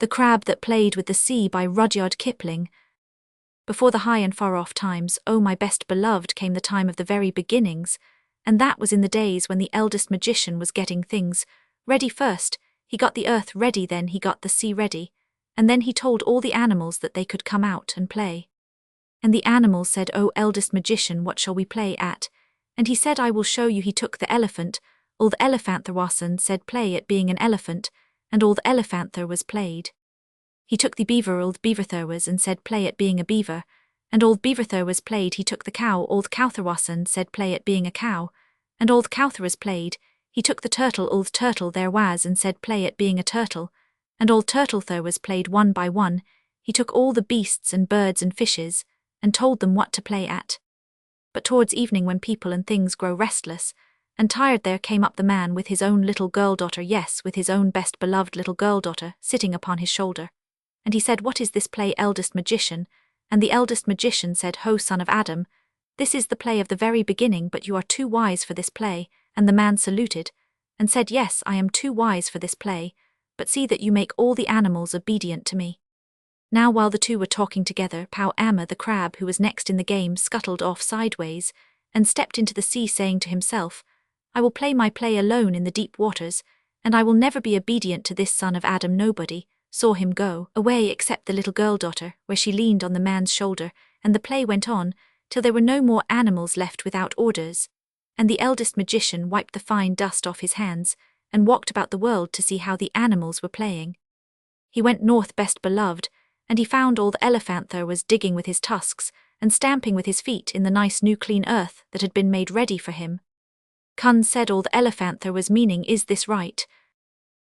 The Crab That Played with the Sea by Rudyard Kipling. Before the high and far-off times, oh my best beloved, came the time of the very beginnings, and that was in the days when the eldest magician was getting things ready first. He got the earth ready, then he got the sea ready, and then he told all the animals that they could come out and play. And the animals said, "Oh, eldest magician, what shall we play at?" And he said, "I will show you." He took the elephant. All the elephanther said, "Play at being an elephant," and all the elephanther was played. He took the beaver. Old beaverther was and said, "Play at being a beaver," and old beaverther was played. He took the cow. Old cowther and said, "Play at being a cow," and old cowther was played. He took the turtle. Old turtle there was and said, "Play at being a turtle," and old turtlether was played. One by one, he took all the beasts and birds and fishes, and told them what to play at. But towards evening, when people and things grow restless and tired, there came up the man with his own little girl-daughter, yes, with his own best beloved little girl-daughter, sitting upon his shoulder. And he said, "What is this play, eldest magician?" And the eldest magician said, "Ho, son of Adam, this is the play of the very beginning, but you are too wise for this play." And the man saluted, and said, "Yes, I am too wise for this play, but see that you make all the animals obedient to me." Now while the two were talking together, Amma the crab, who was next in the game, scuttled off sideways, and stepped into the sea, saying to himself, "I will play my play alone in the deep waters, and I will never be obedient to this son of Adam." Nobody saw him go away except the little girl-daughter, where she leaned on the man's shoulder, and the play went on, till there were no more animals left without orders. And the eldest magician wiped the fine dust off his hands, and walked about the world to see how the animals were playing. He went north, best beloved, and he found old elephanther was digging with his tusks, and stamping with his feet in the nice new clean earth that had been made ready for him. "Kun," said old elephanther was, meaning, "Is this right?"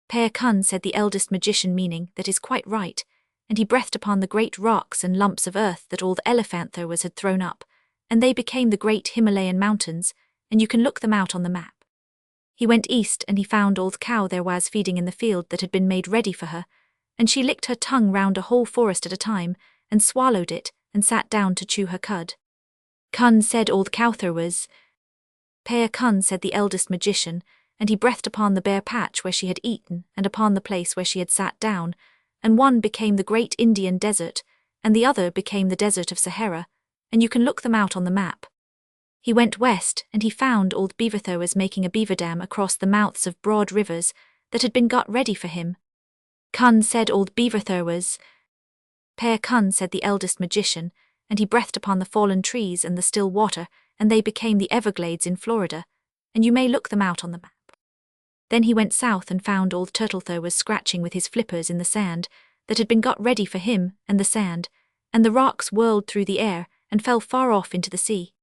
"Pear kun," said the eldest magician, meaning, "That is quite right," and he breathed upon the great rocks and lumps of earth that old elephanther was had thrown up, and they became the great Himalayan mountains, and you can look them out on the map. He went east, and he found old cow there was feeding in the field that had been made ready for her, and she licked her tongue round a whole forest at a time, and swallowed it, and sat down to chew her cud. "Kun," said old cowther was. "Pear kun," said the eldest magician, and he breathed upon the bare patch where she had eaten, and upon the place where she had sat down, and one became the great Indian desert, and the other became the desert of Sahara, and you can look them out on the map. He went west, and he found old beaverther was making a beaver dam across the mouths of broad rivers that had been got ready for him. "Kun," said old beaverther was. "Pear kun," said the eldest magician, and he breathed upon the fallen trees and the still water, and they became the Everglades in Florida, and you may look them out on the map. Then he went south and found old turtlether was scratching with his flippers in the sand that had been got ready for him, and the rocks whirled through the air and fell far off into the sea.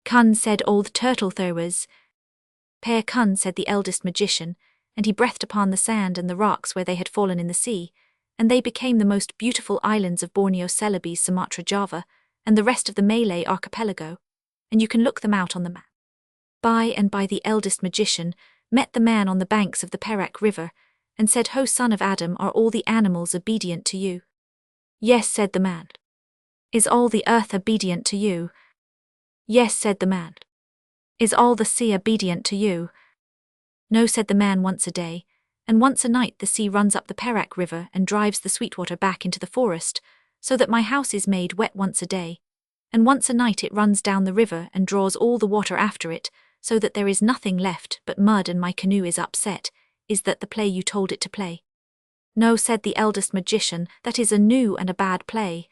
"Kun," said old turtlether was. "Pear kun," said the eldest magician, and he breathed upon the sand and the rocks where they had fallen in the sea, and they became the most beautiful islands of Borneo, Celebes, Sumatra, Java, and the rest of the Malay archipelago, and you can look them out on the map. By and by the eldest magician met the man on the banks of the Perak River, and said, "Ho, son of Adam, are all the animals obedient to you?" "Yes," said the man. "Is all the earth obedient to you?" "Yes," said the man. "Is all the sea obedient to you?" "No," said the man. "Once a day, and once a night the sea runs up the Perak River and drives the sweet water back into the forest, so that my house is made wet once a day, and once a night it runs down the river and draws all the water after it, so that there is nothing left but mud, and my canoe is upset. Is that the play you told it to play?" "No," said the eldest magician, "that is a new and a bad play."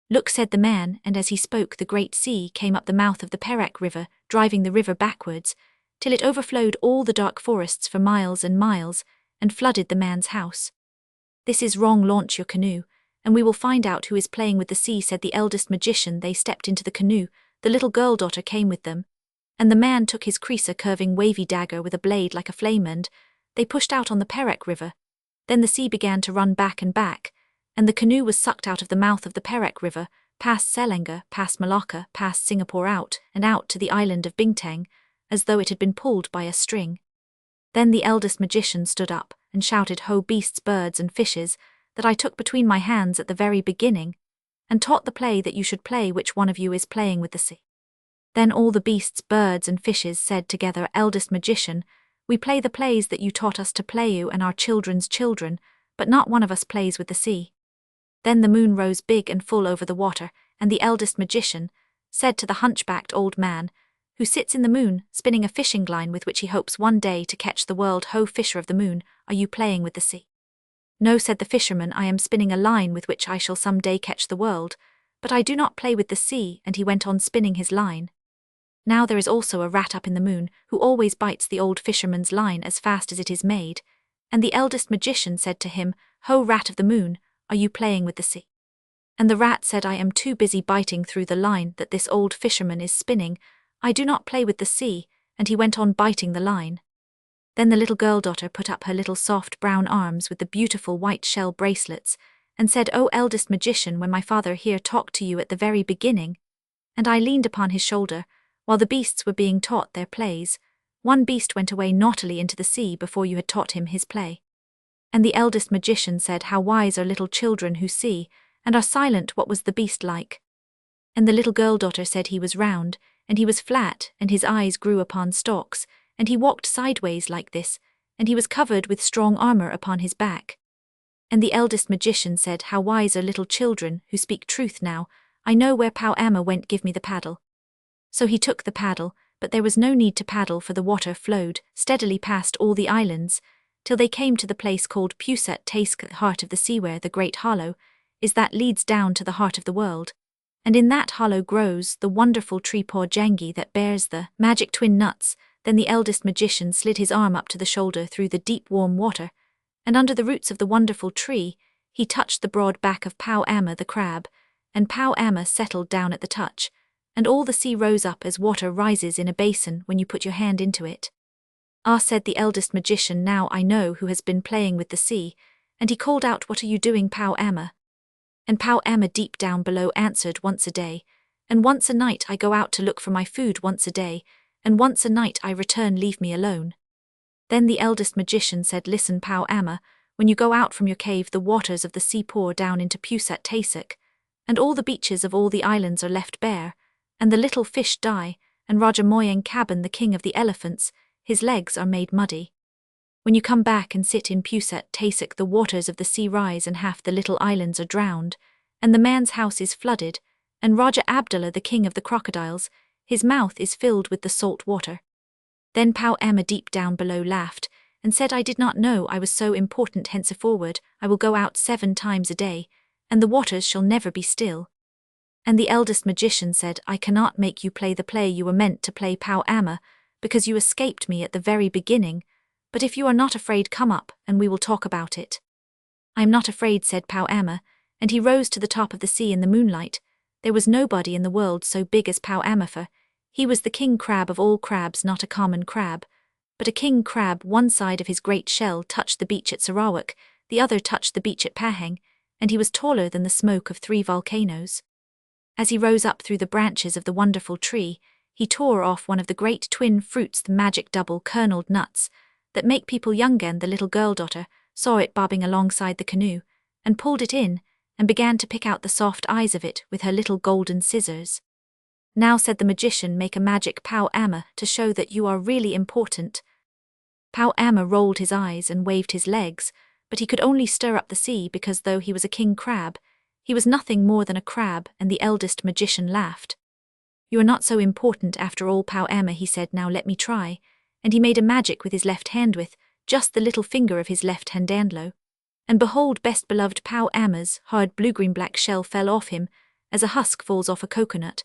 "Look," said the man, and as he spoke the great sea came up the mouth of the Perak River, driving the river backwards, till it overflowed all the dark forests for miles and miles, and flooded the man's house. "This is wrong. Launch your canoe, and we will find out who is playing with the sea," said the eldest magician. They stepped into the canoe, the little girl-daughter came with them, and the man took his creaser curving wavy dagger with a blade like a flame, and they pushed out on the Perak River. Then the sea began to run back and back, and the canoe was sucked out of the mouth of the Perak River, past Selangor, past Malacca, past Singapore, out and out to the island of Bintang, as though it had been pulled by a string. Then the eldest magician stood up and shouted, "Ho, beasts, birds, and fishes, that I took between my hands at the very beginning, and taught the play that you should play. Which one of you is playing with the sea?" Then all the beasts, birds, and fishes said together, "Eldest magician, we play the plays that you taught us to play, you and our children's children, but not one of us plays with the sea. Then the moon rose big and full over the water, and the eldest magician said to the hunchbacked old man, who sits in the moon, spinning a fishing line with which he hopes one day to catch the world, "Ho, fisher of the moon, are you playing with the sea?" "No," said the fisherman, "I am spinning a line with which I shall some day catch the world, but I do not play with the sea," and he went on spinning his line. Now there is also a rat up in the moon, who always bites the old fisherman's line as fast as it is made, and the eldest magician said to him, "Ho, rat of the moon, are you playing with the sea?" And the rat said, "I am too busy biting through the line that this old fisherman is spinning. I do not play with the sea," and he went on biting the line. Then the little girl-daughter put up her little soft brown arms with the beautiful white shell bracelets, and said, "O eldest magician, when my father here talked to you at the very beginning, and I leaned upon his shoulder, while the beasts were being taught their plays, one beast went away naughtily into the sea before you had taught him his play." And the eldest magician said, "How wise are little children who see, and are silent. What was the beast like?" And the little girl-daughter said, "He was round, and he was flat, and his eyes grew upon stalks, and he walked sideways like this, and he was covered with strong armor upon his back." And the eldest magician said, "How wise are little children who speak truth now. I know where Pow Amma went, give me the paddle." So he took the paddle, but there was no need to paddle, for the water flowed steadily past all the islands, till they came to the place called Pusat Taisk, the heart of the sea, where the great hollow is that leads down to the heart of the world. And in that hollow grows the wonderful tree Paw Jangi that bears the magic twin nuts. Then the eldest magician slid his arm up to the shoulder through the deep warm water, and under the roots of the wonderful tree he touched the broad back of Pow Amma the crab, and Pow Amma settled down at the touch, and all the sea rose up as water rises in a basin when you put your hand into it. "Ah," said the eldest magician, "now I know who has been playing with the sea," and he called out, "What are you doing, Pow Amma?" And Pow Amma deep down below answered, "Once a day, and once a night I go out to look for my food, once a day, and once a night I return, leave me alone." Then the eldest magician said, "Listen, Pow Amma, when you go out from your cave the waters of the sea pour down into Pusat Taisk, and all the beaches of all the islands are left bare, and the little fish die, and Raja Moyang Kaban, the king of the elephants, his legs are made muddy. When you come back and sit in Pusat Taisk, the waters of the sea rise and half the little islands are drowned, and the man's house is flooded, and Raja Abdullah, the king of the crocodiles, his mouth is filled with the salt water." Then Pow Amma deep down below laughed, and said, "I did not know I was so important. Henceforward I will go out 7 times a day, and the waters shall never be still." And the eldest magician said, "I cannot make you play the play you were meant to play, Pow Amma, because you escaped me at the very beginning, but if you are not afraid, come up, and we will talk about it." "I am not afraid," said Pow Amma, and he rose to the top of the sea in the moonlight. There was nobody in the world so big as Pow Amma, for he was the king crab of all crabs, not a common crab, but a king crab. One side of his great shell touched the beach at Sarawak, the other touched the beach at Pahang, and he was taller than the smoke of 3 volcanoes. As he rose up through the branches of the wonderful tree, he tore off one of the great twin fruits, the magic double-kerneled nuts, that make people young. And the little girl-daughter saw it bobbing alongside the canoe, and pulled it in, and began to pick out the soft eyes of it with her little golden scissors. "Now," said the magician, "make a magic, Pow Amma, to show that you are really important." Pow Amma rolled his eyes and waved his legs, but he could only stir up the sea, because though he was a king crab, he was nothing more than a crab, and the eldest magician laughed. "You are not so important after all, Pow Amma," he said, "now let me try," and he made a magic with his left hand, with just the little finger of his left hand dandlo. And behold, best beloved Pow Amma's hard blue-green-black shell fell off him, as a husk falls off a coconut,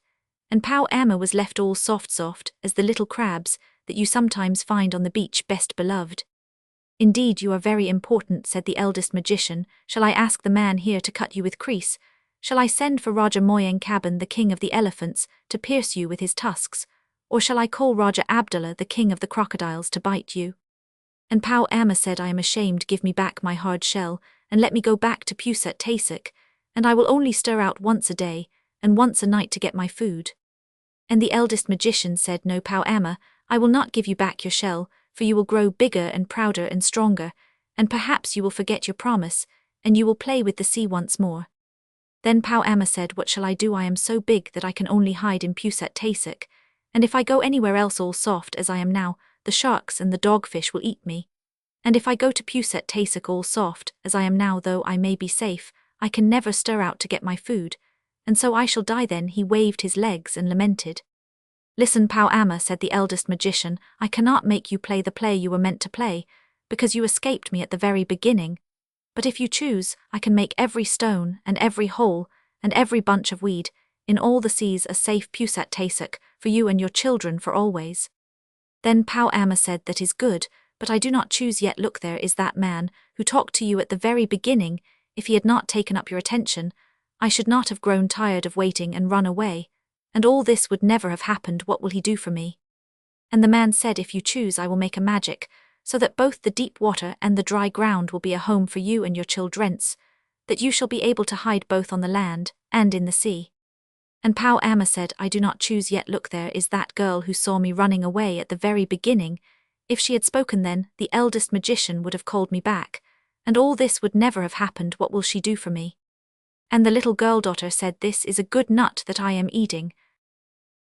and Pow Amma was left all soft as the little crabs that you sometimes find on the beach, best beloved. "Indeed, you are very important," said the eldest magician. "Shall I ask the man here to cut you with crease? Shall I send for Raja Moyang Kaban, the king of the elephants, to pierce you with his tusks? Or shall I call Raja Abdullah, the king of the crocodiles, to bite you?" And Pow Amma said, "I am ashamed, give me back my hard shell, and let me go back to Pusat Taisk, and I will only stir out once a day, and once a night to get my food." And the eldest magician said, "No, Pow Amma, I will not give you back your shell, for you will grow bigger and prouder and stronger, and perhaps you will forget your promise, and you will play with the sea once more." Then Pow Amma said, "What shall I do? I am so big that I can only hide in Pusat Taisk, and if I go anywhere else all soft as I am now, the sharks and the dogfish will eat me." And if I go to Puset Tasik all soft, as I am now though I may be safe, I can never stir out to get my food, and so I shall die then. He waved his legs and lamented. Listen, Pau Amma, said the eldest magician, I cannot make you play the play you were meant to play, because you escaped me at the very beginning. But if you choose, I can make every stone, and every hole, and every bunch of weed, in all the seas a safe Puset Tasik, for you and your children for always. Then Pau Amma said, that is good, but I do not choose yet. Look, there is that man, who talked to you at the very beginning. If he had not taken up your attention, I should not have grown tired of waiting and run away, and all this would never have happened. What will he do for me? And the man said, if you choose, I will make a magic, so that both the deep water and the dry ground will be a home for you and your childrens, that you shall be able to hide both on the land and in the sea. And Pau Amma said, I do not choose yet. Look, there is that girl who saw me running away at the very beginning. If she had spoken then, the eldest magician would have called me back, and all this would never have happened. What will she do for me? And the little girl daughter said, this is a good nut that I am eating.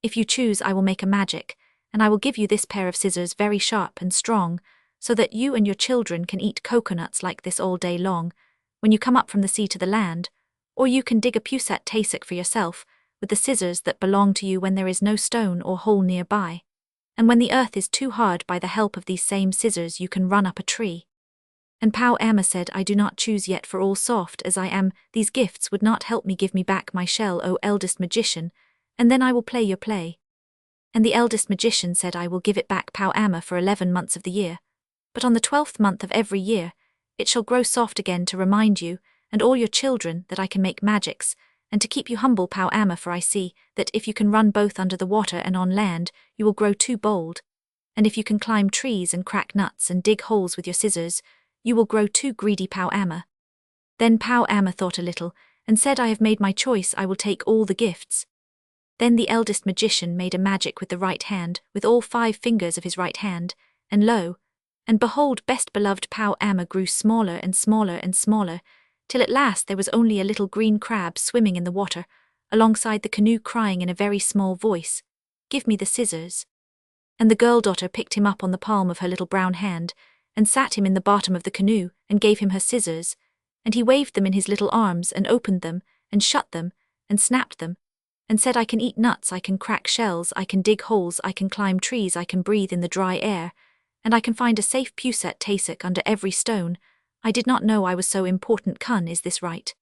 If you choose, I will make a magic, and I will give you this pair of scissors, very sharp and strong, so that you and your children can eat coconuts like this all day long, when you come up from the sea to the land, or you can dig a Puset Tasik for yourself, with the scissors that belong to you when there is no stone or hole nearby. And when the earth is too hard, by the help of these same scissors you can run up a tree. And Pau Amma said, I do not choose yet, for all soft as I am, these gifts would not help me. Give me back my shell, O eldest magician, and then I will play your play. And the eldest magician said, I will give it back, Pau Amma, for 11 months of the year. But on the 12th month of every year, it shall grow soft again, to remind you, and all your children, that I can make magics, and to keep you humble, Pau Amma, for I see that if you can run both under the water and on land, you will grow too bold. And if you can climb trees and crack nuts and dig holes with your scissors, you will grow too greedy, Pau Amma. Then Pau Amma thought a little, and said, I have made my choice, I will take all the gifts. Then the eldest magician made a magic with the right hand, with all 5 fingers of his right hand, and lo, and behold, best beloved Pau Amma grew smaller and smaller and smaller, till at last there was only a little green crab swimming in the water, alongside the canoe, crying in a very small voice, Give me the scissors. And the girl daughter picked him up on the palm of her little brown hand, and sat him in the bottom of the canoe, and gave him her scissors, and he waved them in his little arms, and opened them, and shut them, and snapped them, and said, I can eat nuts, I can crack shells, I can dig holes, I can climb trees, I can breathe in the dry air, and I can find a safe Puset Tasik under every stone. I did not know I was so important. Kun, is this right?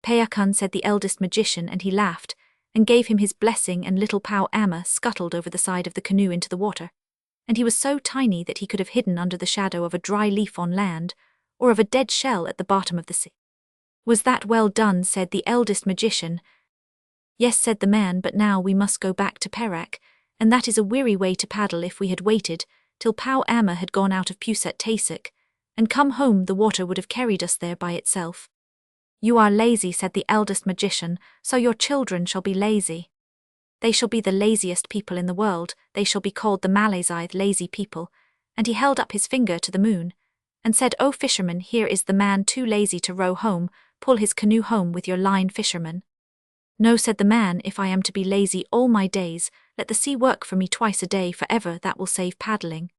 Pea Kun, said the eldest magician, and he laughed, and gave him his blessing, and little Pau Amma scuttled over the side of the canoe into the water, and he was so tiny that he could have hidden under the shadow of a dry leaf on land, or of a dead shell at the bottom of the sea. Was that well done? Said the eldest magician. Yes, said the man, but now we must go back to Perak, and that is a weary way to paddle. If we had waited till Pau Amma had gone out of Puset Tasik, and come home, the water would have carried us there by itself. You are lazy, said the eldest magician, so your children shall be lazy. They shall be the laziest people in the world, they shall be called the Malaysian lazy people. And he held up his finger to the moon, and said, O fisherman, here is the man too lazy to row home, pull his canoe home with your line, fisherman. No, said the man, if I am to be lazy all my days, let the sea work for me twice a day forever, that will save paddling.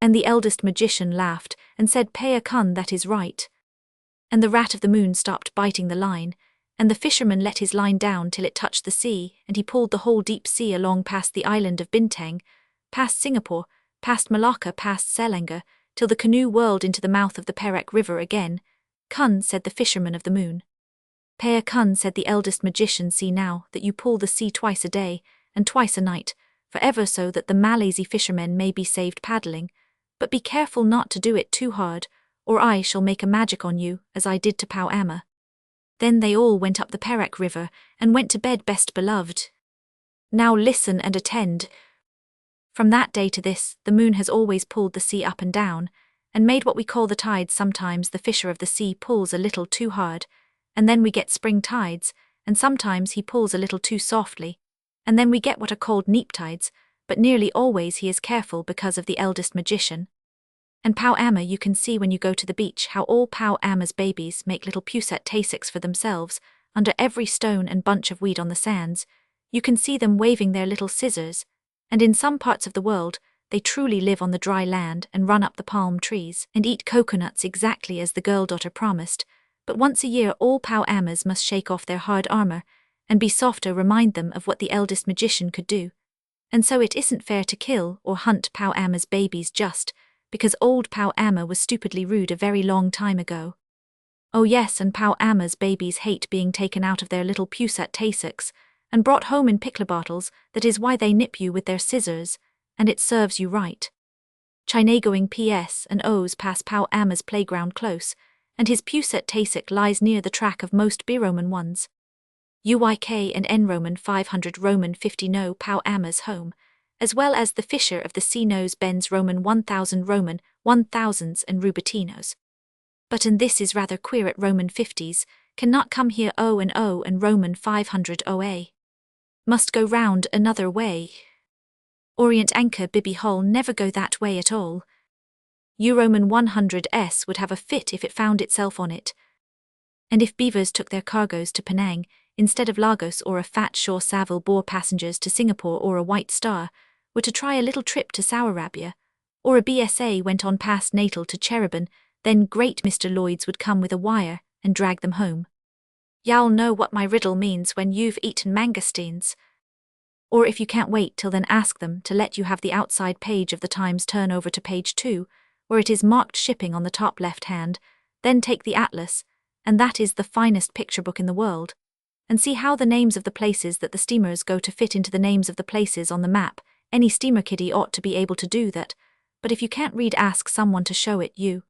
And the eldest magician laughed, and said, Pea Kun, that is right. And the rat of the moon stopped biting the line, and the fisherman let his line down till it touched the sea, and he pulled the whole deep sea along past the island of Bintang, past Singapore, past Malacca, past Selangor, till the canoe whirled into the mouth of the Perak River again. Kun, said the fisherman of the moon. Pea Kun, said the eldest magician, see now that you pull the sea twice a day, and twice a night, forever, so that the Malaysia fishermen may be saved paddling. But be careful not to do it too hard, or I shall make a magic on you, as I did to Pau Amma. Then they all went up the Perak River, and went to bed, best beloved. Now listen and attend. From that day to this, the moon has always pulled the sea up and down, and made what we call the tides. Sometimes the fisher of the sea pulls a little too hard, and then we get spring tides, and sometimes he pulls a little too softly, and then we get what are called neap tides, but nearly always he is careful because of the eldest magician. And Pau Amma, you can see when you go to the beach how all Pau Amma's babies make little Puset Tasiks for themselves, under every stone and bunch of weed on the sands. You can see them waving their little scissors, and in some parts of the world, they truly live on the dry land and run up the palm trees and eat coconuts exactly as the girl daughter promised, but once a year all Pau Amas must shake off their hard armor and be softer, remind them of what the eldest magician could do. And so it isn't fair to kill or hunt Pau Ama's babies just because old Pau Ama was stupidly rude a very long time ago. Oh yes, and Pau Ama's babies hate being taken out of their little pusat taseks and brought home in pickler bottles. That is why they nip you with their scissors, and it serves you right. Chinagoing Ps and Os pass Pau Ama's playground close, and his pusat tasek lies near the track of most B-Roman ones. Uyk and N Roman 500 Roman 50 no Pau Ama's home, as well as the Fisher of the Sea knows Ben's Roman 1000 Roman 1000s and Rubatinos. But and this is rather queer at Roman 50s, cannot come here O and Roman 500 OA. Must go round another way. Orient Anchor Bibby Hole never go that way at all. Roman 100s would have a fit if it found itself on it. And if beavers took their cargoes to Penang, instead of Lagos, or a fat Shaw Savile bore passengers to Singapore, or a White Star were to try a little trip to Saudi Arabia, or a BSA went on past Natal to Cherubin, then great Mr. Lloyd's would come with a wire and drag them home. Y'all know what my riddle means when you've eaten mangosteens. Or if you can't wait till then, ask them to let you have the outside page of the Times, turn over to page 2, where it is marked shipping on the top left hand, then take the atlas, and that is the finest picture book in the world, and see how the names of the places that the steamers go to fit into the names of the places on the map. Any steamer kiddie ought to be able to do that, but if you can't read, ask someone to show it you.